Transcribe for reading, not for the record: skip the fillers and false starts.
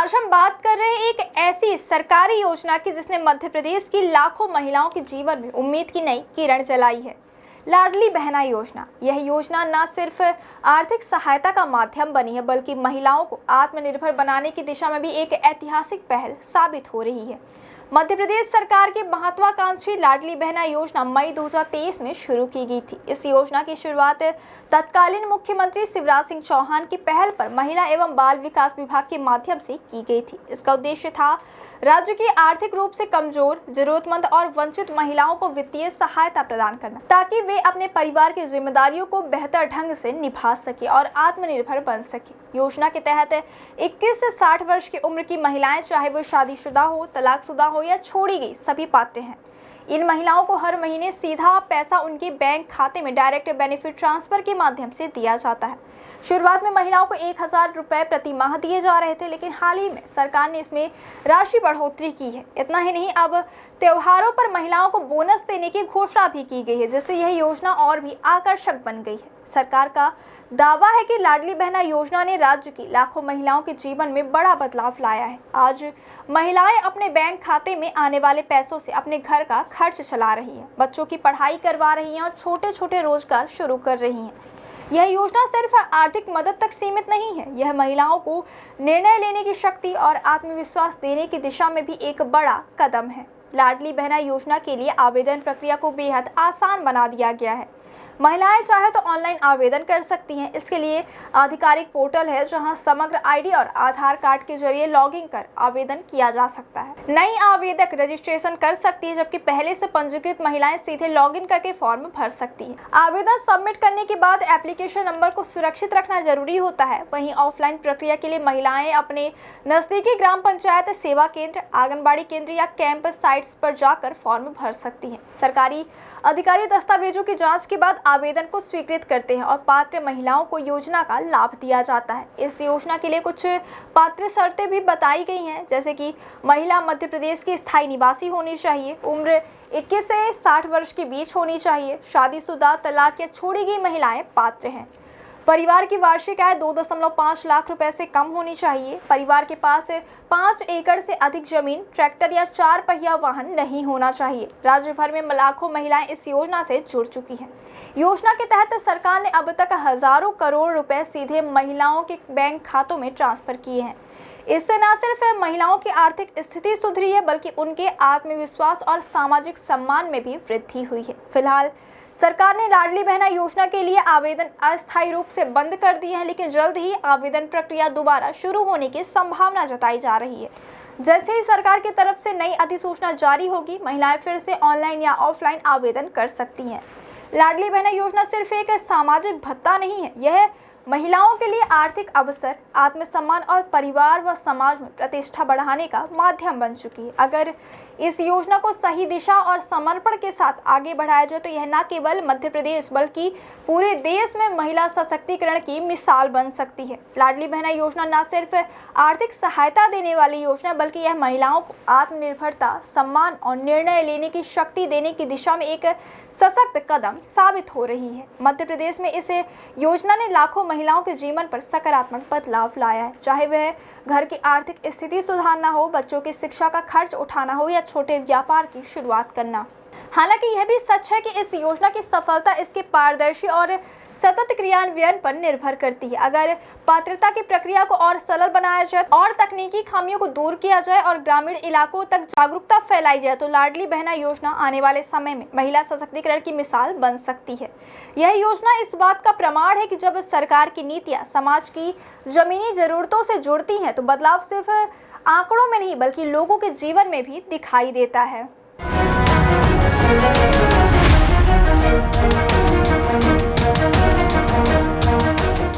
आज हम बात कर रहे हैं एक ऐसी सरकारी योजना की जिसने मध्य प्रदेश की लाखों महिलाओं के जीवन में उम्मीद की नई किरण जलाई है। लाडली बहना योजना। यह योजना न सिर्फ आर्थिक सहायता का माध्यम बनी है बल्कि महिलाओं को आत्मनिर्भर बनाने की दिशा में भी एक ऐतिहासिक पहल साबित हो रही है। मध्य प्रदेश सरकार की महत्वाकांक्षी लाडली बहना योजना मई 2023 में शुरू की गई थी। इस योजना की शुरुआत तत्कालीन मुख्यमंत्री शिवराज सिंह चौहान की पहल पर महिला एवं बाल विकास विभाग के माध्यम से की गई थी। इसका उद्देश्य था राज्य की आर्थिक रूप से कमजोर, जरूरतमंद और वंचित महिलाओं को वित्तीय सहायता प्रदान करना, ताकि वे अपने परिवार की जिम्मेदारियों को बेहतर ढंग से निभा सके और आत्मनिर्भर बन सके। योजना के तहत 21 से 60 वर्ष की उम्र की महिलाएं, चाहे वो शादीशुदा हो, तलाकशुदा हो या छोड़ी गई, सभी पात्र हैं। इन महिलाओं को हर महीने सीधा पैसा उनके बैंक खाते में डायरेक्ट बेनिफिट ट्रांसफर के माध्यम से दिया जाता है। शुरुआत में महिलाओं को 1000 रुपए प्रति माह दिए जा रहे थे, लेकिन हाल ही में सरकार ने इसमें राशि बढ़ोतरी की है। इतना ही नहीं, अब त्योहारों पर महिलाओं को बोनस देने की घोषणा भी की गई है, जिससे यह योजना और भी आकर्षक बन गई है। सरकार का दावा है कि लाडली बहना योजना ने राज्य की लाखों महिलाओं के जीवन में बड़ा बदलाव लाया है। आज महिलाएं अपने बैंक खाते में आने वाले पैसों से अपने घर का खर्च चला रही हैं, बच्चों की पढ़ाई करवा रही हैं और छोटे छोटे रोजगार शुरू कर रही हैं। यह योजना सिर्फ आर्थिक मदद तक सीमित नहीं है, यह महिलाओं को निर्णय लेने की शक्ति और आत्मविश्वास देने की दिशा में भी एक बड़ा कदम है। लाडली बहना योजना के लिए आवेदन प्रक्रिया को बेहद आसान बना दिया गया है। महिलाएं चाहे तो ऑनलाइन आवेदन कर सकती हैं। इसके लिए आधिकारिक पोर्टल है, जहां समग्र आईडी और आधार कार्ड के जरिए लॉगिन कर आवेदन किया जा सकता है। नई आवेदक रजिस्ट्रेशन कर सकती है, जबकि पहले से पंजीकृत महिलाएं सीधे लॉगिन करके फॉर्म भर सकती हैं। आवेदन सबमिट करने के बाद एप्लीकेशन नंबर को सुरक्षित रखना जरूरी होता है। वहीं ऑफलाइन प्रक्रिया के लिए महिलाएं अपने नजदीकी ग्राम पंचायत सेवा केंद्र, आंगनबाड़ी केंद्र या कैंप साइट्स पर जाकर फॉर्म भर सकती हैं। सरकारी अधिकारी दस्तावेजों की जांच के बाद आवेदन को स्वीकृत करते हैं और पात्र महिलाओं को योजना का लाभ दिया जाता है। इस योजना के लिए कुछ पात्र शर्तें भी बताई गई हैं, जैसे कि महिला मध्य प्रदेश की स्थायी निवासी होनी चाहिए, उम्र 21 से 60 वर्ष के बीच होनी चाहिए, शादीशुदा, तलाक या छोड़ी गई महिलाएं पात्र हैं। परिवार की वार्षिक आय 2.5 लाख रुपए से कम होनी चाहिए। परिवार के पास 5 एकड़ से अधिक जमीन, ट्रैक्टर या 4 पहिया वाहन नहीं होना चाहिए। राज्य भर में लाखों महिलाएं इस योजना से जुड़ चुकी हैं। योजना के तहत सरकार ने अब तक हजारों करोड़ रुपए सीधे महिलाओं के बैंक खातों में ट्रांसफर किए हैं। इससे न सिर्फ महिलाओं की आर्थिक स्थिति सुधरी है, बल्कि उनके आत्मविश्वास और सामाजिक सम्मान में भी वृद्धि हुई है। फिलहाल सरकार ने लाडली बहना योजना के लिए आवेदन अस्थायी रूप से बंद कर दिए हैं, लेकिन जल्द ही आवेदन प्रक्रिया दोबारा शुरू होने की संभावना जताई जा रही है। जैसे ही सरकार की तरफ से नई अधिसूचना जारी होगी, महिलाएं फिर से ऑनलाइन या ऑफलाइन आवेदन कर सकती हैं। लाडली बहना योजना सिर्फ एक सामाजिक भत्ता नहीं है, यह महिलाओं के लिए आर्थिक अवसर, आत्मसम्मान और परिवार व समाज में प्रतिष्ठा बढ़ाने का माध्यम बन चुकी है। अगर इस योजना को सही दिशा और समर्पण के साथ आगे बढ़ाया जाए तो यह न केवल मध्य प्रदेश बल्कि पूरे देश में महिला सशक्तिकरण की मिसाल बन सकती है। लाडली बहना योजना न सिर्फ आर्थिक सहायता देने वाली योजना, बल्कि यह महिलाओं को आत्मनिर्भरता, सम्मान और निर्णय लेने की शक्ति देने की दिशा में एक सशक्त कदम साबित हो रही है। मध्य प्रदेश में इस योजना ने लाखों महिलाओं के जीवन पर सकारात्मक बदलाव लाया है, चाहे वह घर की आर्थिक स्थिति सुधारना हो, बच्चों की शिक्षा का खर्च उठाना हो या छोटे व्यापार की शुरुआत करना। हालांकि यह भी सच है कि इस योजना की सफलता इसके पारदर्शी और सतत क्रियान्वयन पर निर्भर करती है। अगर पात्रता की प्रक्रिया को और सरल बनाया जाए और तकनीकी खामियों को दूर किया जाए और ग्रामीण इलाकों तक जागरूकता फैलाई जाए तो लाडली बहना योजना आने वाले समय में महिला सशक्तिकरण की मिसाल बन सकती है। यह योजना इस बात का प्रमाण है कि जब सरकार की नीतियां समाज की जमीनी जरूरतों से जुड़ती हैं तो बदलाव सिर्फ आंकड़ों में नहीं बल्कि लोगों के जीवन में भी दिखाई देता है।